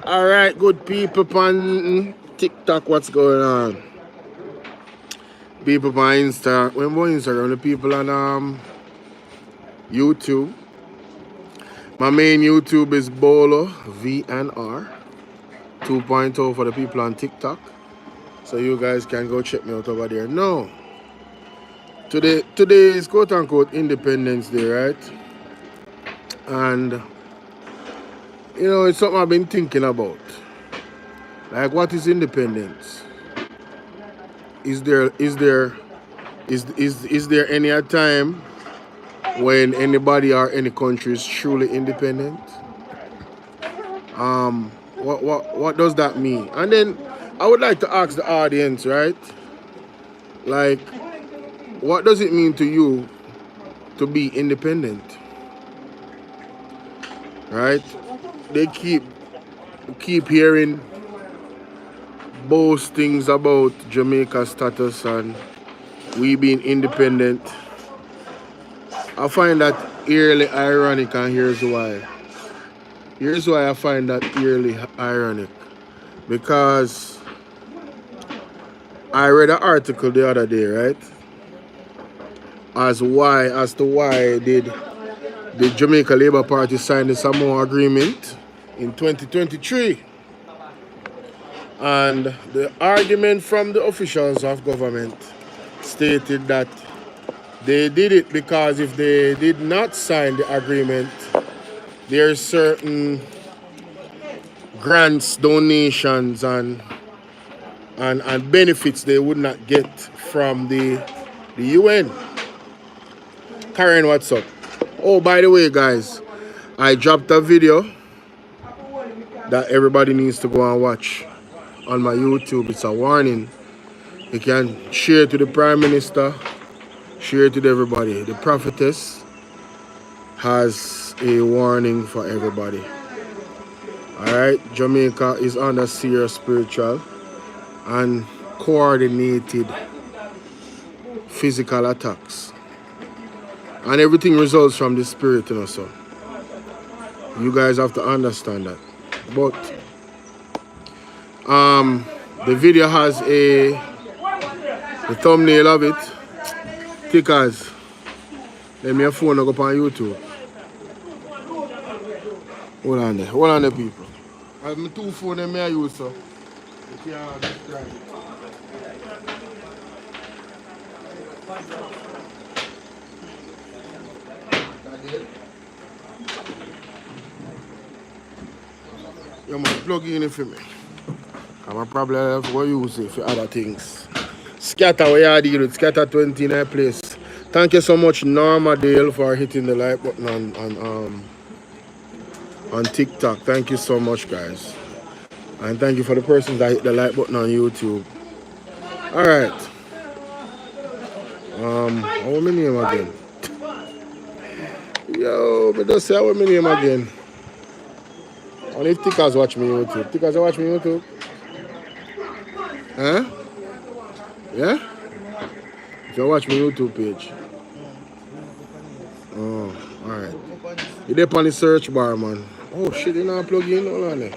Alright, good people on TikTok, what's going on? People on Insta, when more Instagram, the people on YouTube. My main YouTube is Bolo, VNR 2.0 for the people on TikTok. So you guys can go check me out over there. No. Today is quote unquote Independence Day, right? And it's something I've been thinking about. Like, what is independence? Is there any time when anybody or any country is truly independent? What does that mean? And then I would like to ask the audience, right? Like, what does it mean to you to be independent? Right? They keep hearing boastings about Jamaica status and we being independent. I find that eerily ironic, and here's why. Here's why I find that eerily ironic. Because I read an article the other day, right? As to why did the Jamaica Labour Party sign the Samoa Agreement in 2023. And the argument from the officials of government stated that they did it because if they did not sign the agreement, there are certain grants, donations, and benefits they would not get from the UN. Karen, what's up? Oh, by the way, guys, I dropped a video that everybody needs to go and watch on my YouTube. It's a warning. You can share it to the Prime Minister, share it to everybody. The prophetess has a warning for everybody. Alright, Jamaica is under serious spiritual and coordinated physical attacks. And everything results from the spirit, so you guys have to understand that. But the video has the thumbnail of it. Tickers. Let me a phone go up on YouTube. Hold on there, people. I have my two phones I use, so you can't describe it. You must plug in it for me. I probably have to use it for other things. Scatter where you deal with Scatter 20 in that place. Thank you so much, Norma Dale, for hitting the like button on TikTok. Thank you so much, guys. And thank you for the persons that hit the like button on YouTube. Alright. What's my name again? Yo, but just say what's my name again. Only if Tickers watch me YouTube. Tickers watch me YouTube? Huh? Yeah? If you watch my YouTube page. Oh, alright. You there on the search bar, man. Oh shit, you not plug in? Hold on there.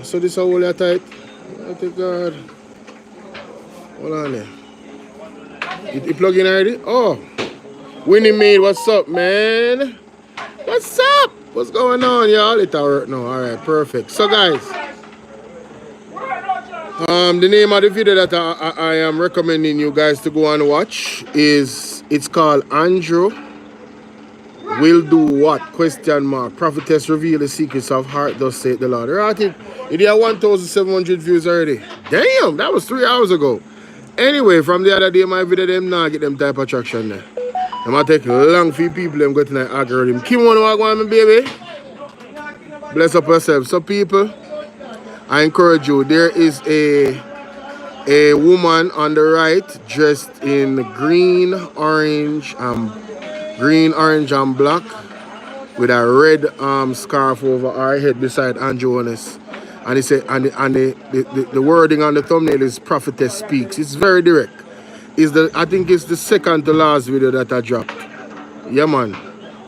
So this is all tight. Oh thank God. Hold on there. You plug in already? Oh. Winnie Maid, what's up, man? What's up? What's going on, y'all? It's work now. Alright, perfect. So guys. The name of the video that I am recommending you guys to go and watch it's called Andrew Will Do What? Question mark. Prophetess reveal the secrets of heart, thus saith the Lord. Right, it had 1,700 views already. Damn, that was 3 hours ago. Anyway, from the other day, my video them now get them type of traction there. I'm gonna take long few people them go to the algorithm. Kim wanna walk on me, baby? Bless up yourself. So people, I encourage you, there is a woman on the right dressed in green, orange, and black with a red scarf over her head beside Andrew Honest. And he said, and the wording on the thumbnail is Prophetess Speaks. It's very direct. I think it's the second to last video that I dropped. Yeah, man.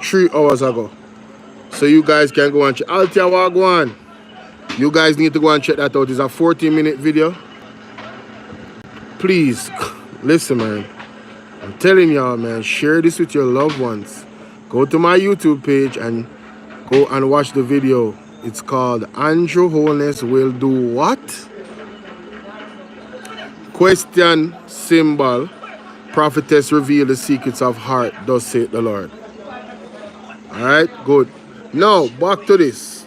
3 hours ago. So you guys can go and check. Altia Wagwan. You guys need to go and check that out. It's a 14-minute video. Please, listen, man. I'm telling y'all, man, share this with your loved ones. Go to my YouTube page and go and watch the video. It's called Andrew Wholeness Will Do What? Question symbol. Prophetess reveal the secrets of heart, thus saith the Lord. Alright, good. Now, back to this.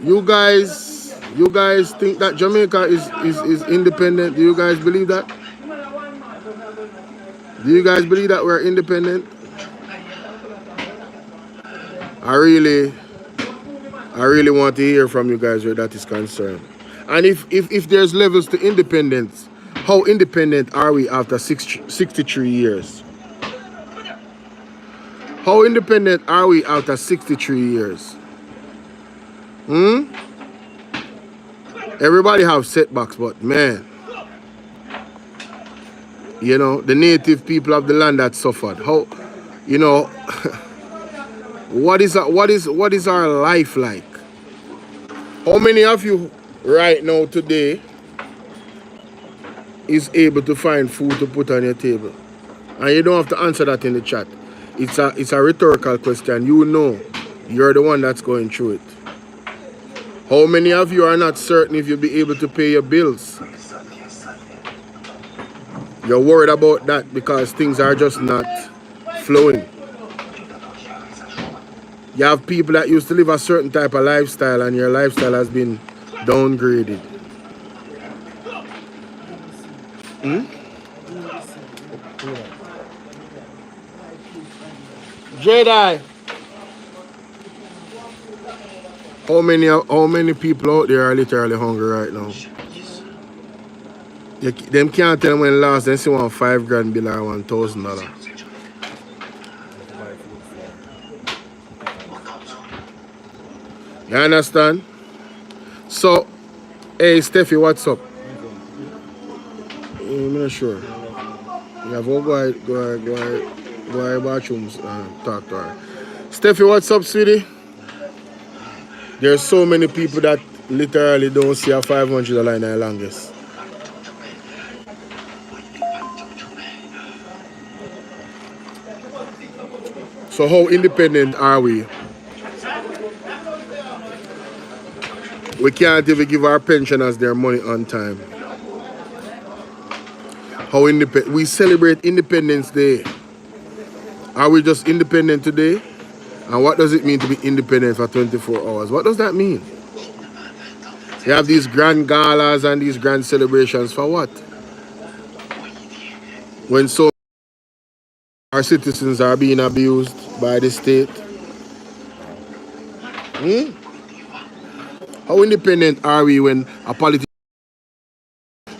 You guys think that Jamaica is independent? Do you guys believe that? Do you guys believe that we're independent? I really want to hear from you guys where that is concerned. And if there's levels to independence, how independent are we after 63 years? How independent are we after 63 years? Everybody have setbacks, but man, you know, the native people of the land that suffered. How, you know, what is our life like? How many of you right now today is able to find food to put on your table? And you don't have to answer that in the chat. It's a rhetorical question. You know you're the one that's going through it. How many of you are not certain if you'll be able to pay your bills? You're worried about that because things are just not flowing. You have people that used to live a certain type of lifestyle and your lifestyle has been downgraded. Jedi. How many people out there are literally hungry right now? Them can't tell them when last they see one $5,000 bill or $1,000. You understand? So, hey Steffi, what's up? I'm not sure. You have go bathrooms and talk to her. Steffi, what's up, sweetie? There's so many people that literally don't see a $500 in the longest. So how independent are we? We can't even give our pensioners their money on time. How independent? We celebrate Independence Day. Are we just independent today? And what does it mean to be independent for 24 hours? What does that mean? You have these grand galas and these grand celebrations for what? When so our citizens are being abused by the state. How independent are we when a politician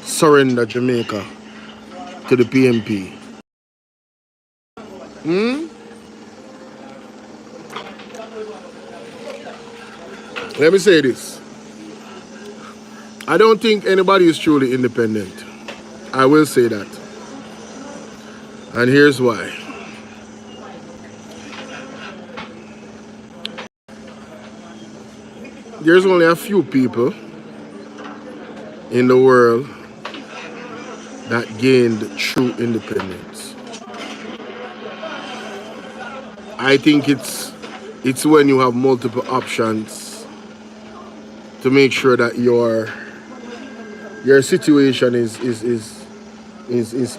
surrender Jamaica to the PMP? Let me say this. I don't think anybody is truly independent. I will say that. And here's why. There's only a few people in the world that gained true independence. I think it's when you have multiple options to make sure that your situation is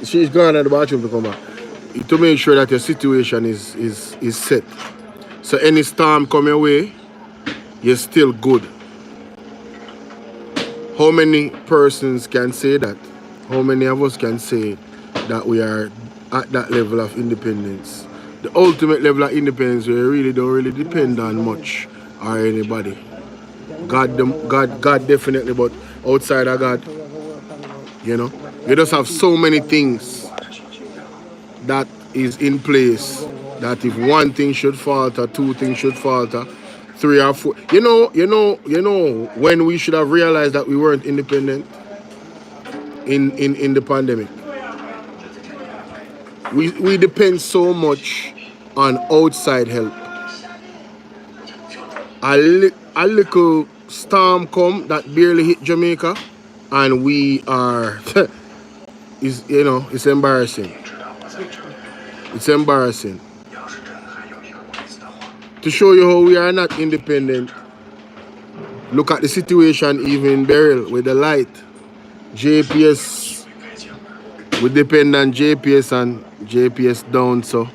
she's gone at the bathroom to come back. To make sure that your situation is set. So any storm come your way, you're still good. How many persons can say that? How many of us can say that we are at that level of independence? The ultimate level of independence where you really don't depend on much or anybody. God definitely, but outside of God, you know, you just have so many things that is in place that if one thing should falter, two things should falter, 3 or 4. You know when we should have realized that we weren't independent in the pandemic. We depend so much on outside help. a little storm come that barely hit Jamaica, and we are, it's embarrassing. It's embarrassing. To show you how we are not independent, look at the situation even in Beryl with the light. JPS, we depend on JPS and JPS down, so,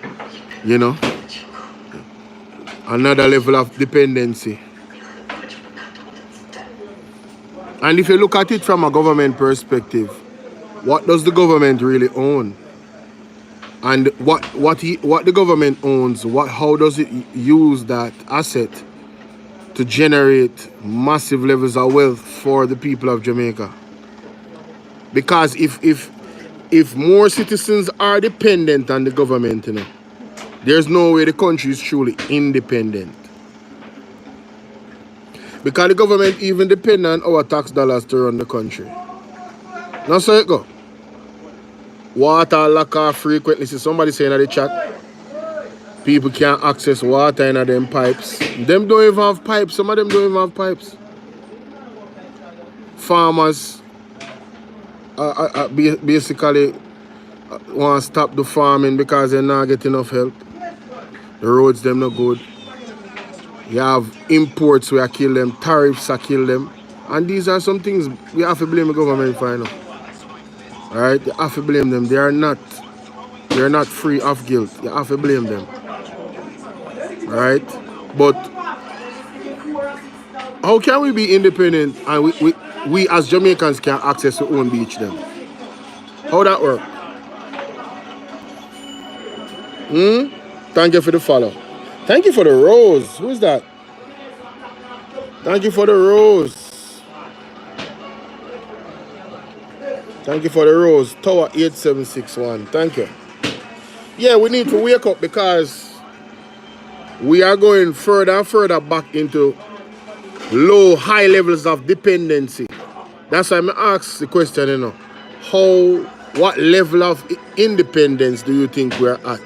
another level of dependency. And if you look at it from a government perspective, what does the government really own? And what the government owns, how does it use that asset to generate massive levels of wealth for the people of Jamaica? Because if more citizens are dependent on the government, there's no way the country is truly independent. Because the government even depend on our tax dollars to run the country. Now so it go. Water lack off frequently. See somebody saying in the chat, people can't access water in them pipes. Them don't even have pipes. Some of them don't even have pipes. Farmers basically want to stop the farming because they're not getting enough help. The roads them not good. You have imports where kill them, tariffs are kill them. And these are some things we have to blame the government for, Alright? You have to blame them. They're not free of guilt. You have to blame them. Alright? But how can we be independent and we as Jamaicans can access our own beach then? How that work? Thank you for the follow. Thank you for the rose. Who's that? Thank you for the rose. Thank you for the rose. Tower 8761. Thank you. Yeah, we need to wake up because we are going further and further back into high levels of dependency. That's why I ask the question, what level of independence do you think we're at?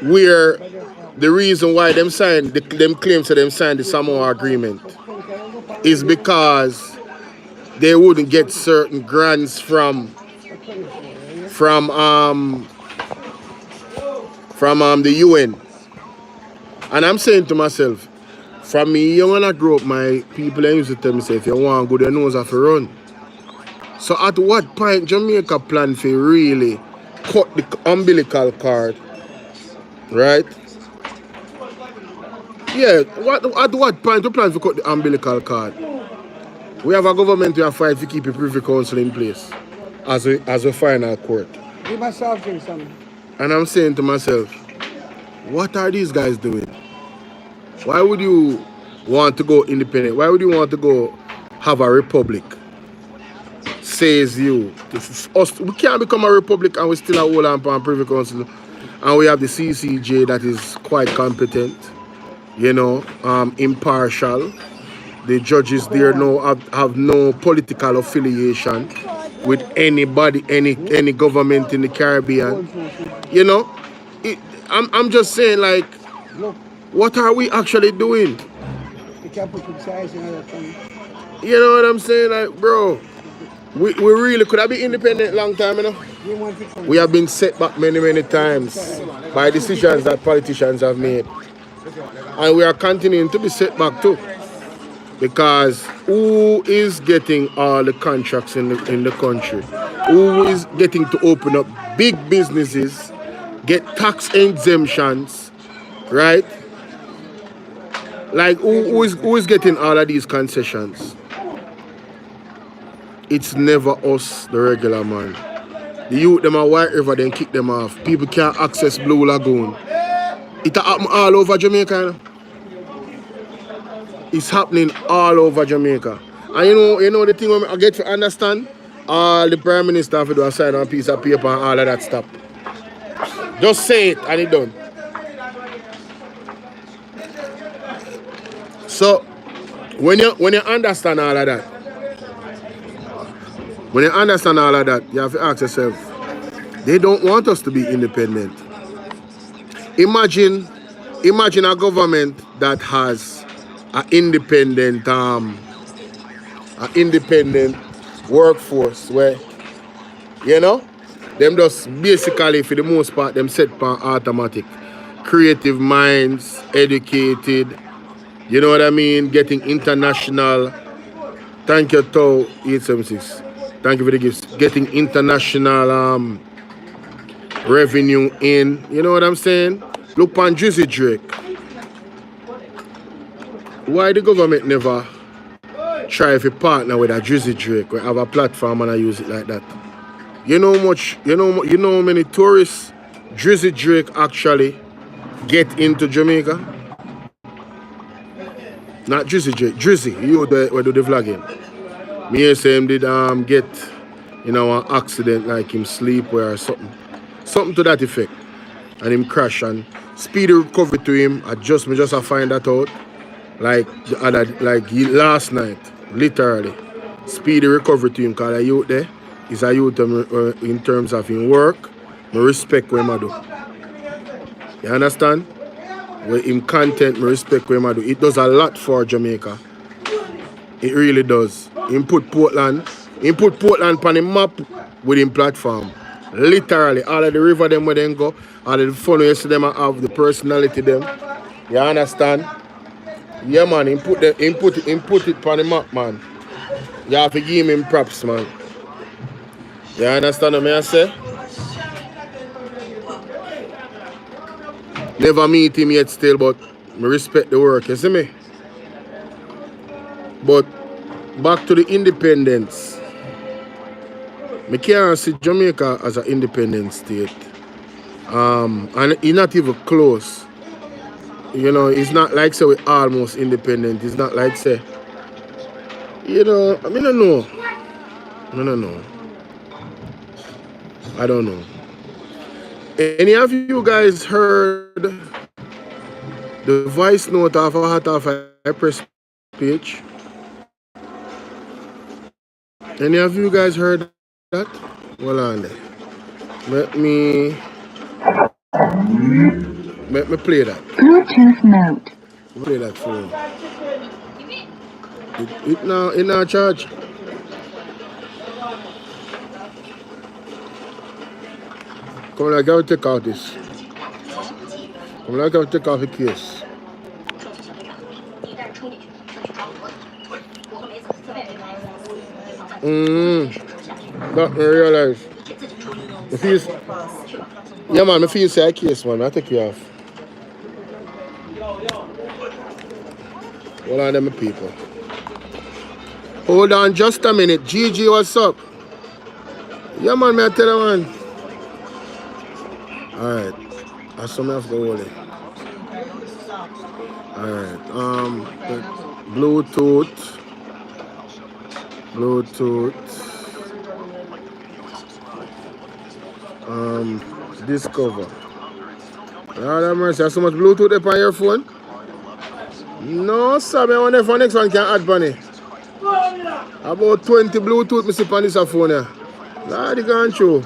Where the reason why them claim to them signed the Samoa agreement is because they wouldn't get certain grants from the UN. And I'm saying to myself, from me young and I grew up, my people used to tell me, say, if you want to go, your nose have to run. So at what point Jamaica plan for really cut the umbilical cord? Right? Yeah, at what point we plan to cut the umbilical cord? We have a government to fight to keep a privy council in place as a final court. Give myself something. And I'm saying to myself, what are these guys doing? Why would you want to go independent? Why would you want to go have a republic? Says you. This is us. We can't become a republic and we still have hold on privy council. And we have the CCJ that is quite competent, impartial. The judges there have no political affiliation with anybody, any government in the Caribbean. I'm just saying, like, what are we actually doing? You know what I'm saying? Like, bro, we really could have been independent long time, We have been set back many, many times by decisions that politicians have made. And we are continuing to be set back too. Because who is getting all the contracts in the country? Who is getting to open up big businesses, get tax exemptions, right? Like who is getting all of these concessions? It's never us, the regular man. The youth them are White River, then kick them off. People can't access Blue Lagoon. It happen all over Jamaica. It's happening all over Jamaica. And you know the thing I get to understand? All the Prime Minister have to do a sign on a piece of paper and all of that stuff. Just say it and it done. So when you understand all of that, you have to ask yourself, they don't want us to be independent. Imagine Imagine a government that has an independent workforce where, you know, them just basically for the most part them set on automatic. Creative minds, educated, you know what I mean, getting international. Thank you to 876. Thank you for the gifts. Getting international revenue in. You know what I'm saying? Look on Drizzy Drake. Why the government never try to partner with a Drizzy Drake or have a platform and I use it like that? You know how many tourists Drizzy Drake actually get into Jamaica? Not Drizzy Drake, Drizzy, you do the vlogging. Me and say him did get an accident like him sleep or something. Something to that effect. And him crash and speedy recovery to him. I just find that out. Like last night, literally. Speedy recovery to him because a youth there is a youth in terms of him work. I respect what him do. You understand? With him content, I respect what him do. It does a lot for Jamaica. It really does. He put Portland on the map with him platform. Literally, all of the river them where they go, all of the fun you see them have, the personality them. You understand? Yeah man, he put it on the map, man. You have to give him props, man. You understand what I say? Never meet him yet still, but I respect the work, you see me? But back to the independence. I can't see Jamaica as an independent state. And it's not even close. You know, it's not like say we're almost independent. It's not like say, you know, I mean, I don't know. I don't know. I don't know. Any of you guys heard the voice note of a Hot of a press page? Any of you guys heard that? Well on there. Let me play that. Bluetooth mode. Play that for you. It now charge. Come like I'll take out this. Come like I'll take off the case. That I realize. Yeah man, I feel say a case man, I take you off. Hold on them people. Hold on just a minute. GG, what's up? Yeah man, I tell you man. Alright. That's something I have to hold it. Alright. Bluetooth. Discover. Lord have mercy, there's so much Bluetooth up on your phone? No, sir, I wonder if the next one can add money. About 20 Bluetooth, I see on this phone here. Lord, you gone through.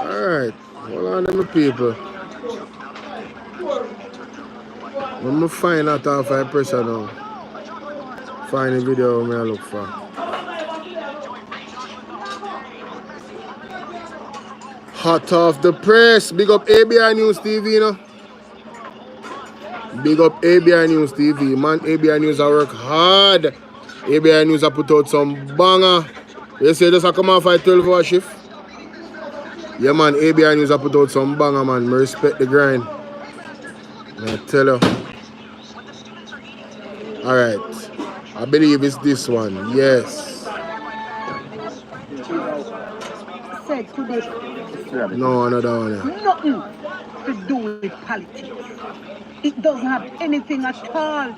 Alright, hold on them people. Let me find out how I pressure now. Find the video I look for. Hot off the press. Big up ABI News TV, you know. Big up ABI News TV. Man, ABI News I work hard. ABI News I put out some banger. You say just I come off at 12 hour shift? Yeah man, ABI News I put out some banger man. I respect the grind. I tell you. Alright. I believe it's this one. Yes. No, another one. Yeah. Nothing to do with politics. It doesn't have anything at all.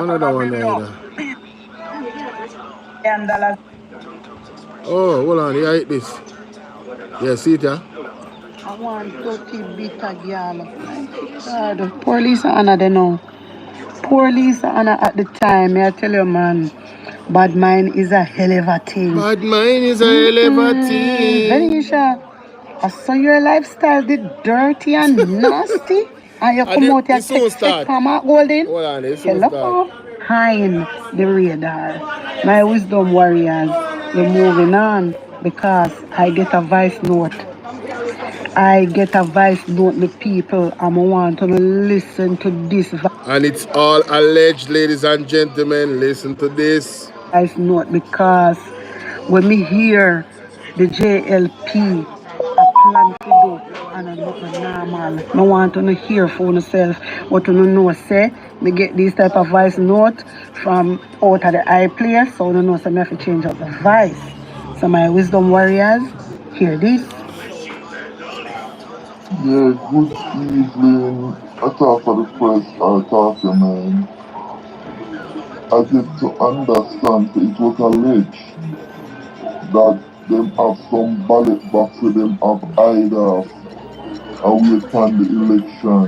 Another one there. Oh, hold on. Yeah, eat this. Yeah, see it, yeah? I want 30 bitter girl. God, poor Lisa Anna, they know. Poor Lisa Anna at the time, I tell you, man. Bad mind is a hell of a thing. Bad mind is a hell of a thing. Venetia, I saw your lifestyle did dirty and nasty. And you come out here text check Mama Golden. Hold on, it soon Hello. start. Hine the radar. My wisdom warriors, we're moving on because I get a voice note. I get a voice note, the people. I want to listen to this And it's all alleged, ladies and gentlemen. Listen to this. voice note because when me hear the JLP a plan to do and I'm not normal. I want to hear for myself what to know say. Me get this type of voice note from out of the high place, so I know so I have to change up the voice. So my wisdom warriors, hear this. Yeah, good evening. I talk for the press, I talk to man. I get to understand that it was alleged that them have some ballot box with them have either away from the election.